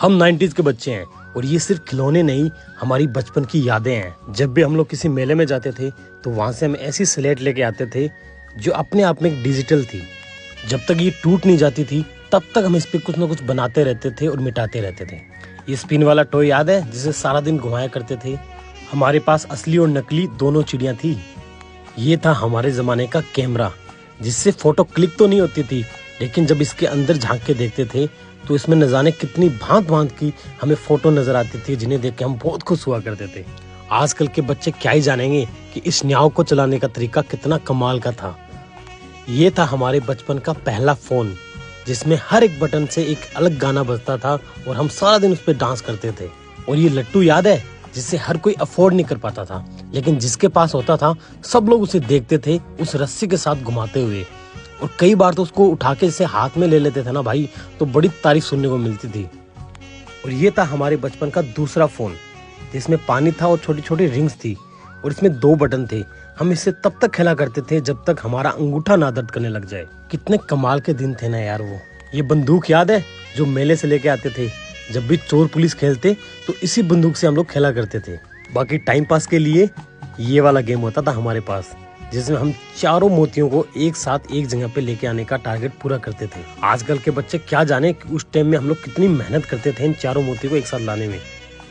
हम 90s के बच्चे हैं और ये सिर्फ खिलौने नहीं, हमारी बचपन की यादें हैं। जब भी हम लोग किसी मेले में जाते थे तो वहाँ से हम ऐसी स्लेट लेके आते थे जो अपने आप में एक डिजिटल थी। जब तक ये टूट नहीं जाती थी तब तक हम इस पे कुछ ना कुछ बनाते रहते थे और मिटाते रहते थे। ये स्पिन वाला टॉय याद है जिसे सारा दिन घुमाया करते थे? हमारे पास असली और नकली दोनों चिड़िया थी। ये था हमारे ज़माने का कैमरा जिससे फ़ोटो क्लिक तो नहीं होती थी, लेकिन जब इसके अंदर झांक के देखते थे तो इसमें न जाने कितनी भांत भांत की हमें फ़ोटो नज़र आती थी, जिन्हें देख के हम बहुत खुश हुआ करते थे। आजकल के बच्चे क्या ही जानेंगे कि इस न्याव को चलाने का तरीका कितना कमाल का था। ये था हमारे बचपन का पहला फ़ोन जिसमें हर एक बटन से एक अलग गाना बजता था और हम सारा दिन उस पर डांस करते थे। और ये लट्टू याद है जिसे हर कोई अफोर्ड नहीं कर पाता था, लेकिन जिसके पास होता था सब लोग उसे देखते थे उस रस्सी के साथ घुमाते हुए। और कई बार तो उसको उठा के जैसे हाथ में ले लेते थे ना भाई, तो बड़ी तारीफ सुनने को मिलती थी। और ये था हमारे बचपन का दूसरा फ़ोन जिसमें पानी था और छोटी छोटी रिंग्स थी और इसमें 2 बटन थे। हम इससे तब तक खेला करते थे जब तक हमारा अंगूठा ना दर्द करने लग जाए। कितने कमाल के दिन थे ना यार वो। ये बंदूक याद है जो मेले से लेके आते थे? जब भी चोर पुलिस खेलते तो इसी बंदूक से हम लोग खेला करते थे। बाकी टाइम पास के लिए ये वाला गेम होता था हमारे पास जिसमें हम चारों मोतियों को एक साथ एक जगह पे लेके आने का टारगेट पूरा करते थे। आजकल के बच्चे क्या जाने कि उस टाइम में हम लोग कितनी मेहनत करते थे इन चारों मोतियों को एक साथ लाने में।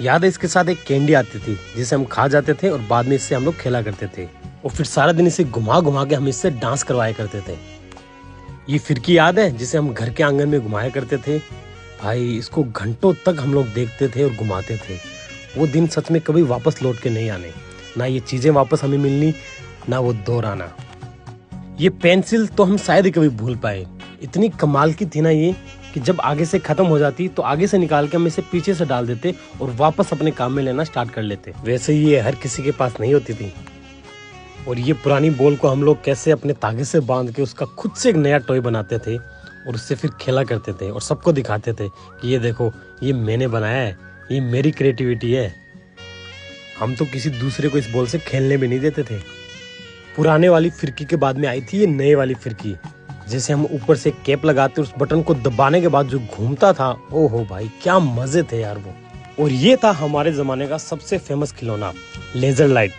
याद है इसके साथ एक कैंडी आती थी जिसे हम खा जाते थे और बाद में इससे हम लोग खेला करते थे और फिर सारा दिन इसे घुमा घुमा के हम इससे डांस करवाया करते थे। ये फिरकी याद है जिसे हम घर के आंगन में घुमाया करते थे? भाई इसको घंटों तक हम लोग देखते थे और घुमाते थे। वो दिन सच में कभी वापस लौट के नहीं आने, ना ये चीजें वापस हमें मिलनी, ना वो दौर आना। ये पेंसिल तो हम शायद ही कभी भूल पाए। इतनी कमाल की थी ना ये कि जब आगे से खत्म हो जाती तो आगे से निकाल के हम इसे पीछे से डाल देते और वापस अपने काम में लेना स्टार्ट कर लेते। वैसे ये हर किसी के पास नहीं होती थी। और ये पुरानी बॉल को हम लोग कैसे अपने तागे से बांध के उसका खुद से एक नया टॉय बनाते थे और उससे फिर खेला करते थे और सबको दिखाते थे कि ये देखो ये मैंने बनाया है, ये मेरी क्रिएटिविटी है। हम तो किसी दूसरे को इस बॉल से खेलने भी नहीं देते थे। पुराने वाली फिरकी के बाद में आई थी ये नए वाली फिरकी जैसे हम ऊपर से कैप लगाते उस बटन को दबाने के बाद जो घूमता था, ओहो भाई क्या मजे थे यार वो। और ये था हमारे जमाने का सबसे फेमस खिलौना लेजर लाइट।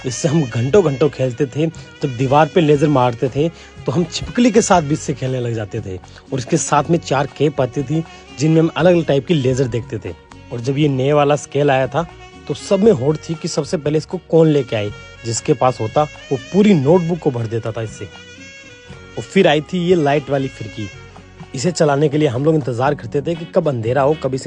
इससे हम घंटों घंटों खेलते थे। जब दीवार पे लेजर मारते थे तो हम छिपकली के साथ भी इससे खेलने लग जाते थे और इसके साथ में 4 कैप आती थी जिनमें हम अलग अलग टाइप की लेजर देखते थे। और जब ये नए वाला स्केल आया था तो सब में होड़ थी कि सबसे पहले इसको कौन लेके आए। जिसके पास होता वो पूरी नोटबुक को भर देता था इससे। और फिर आई थी ये लाइट वाली फिरकी। इसे चलाने के लिए हम लोग इंतजार करते थे कि कब अंधेरा हो, कब इसे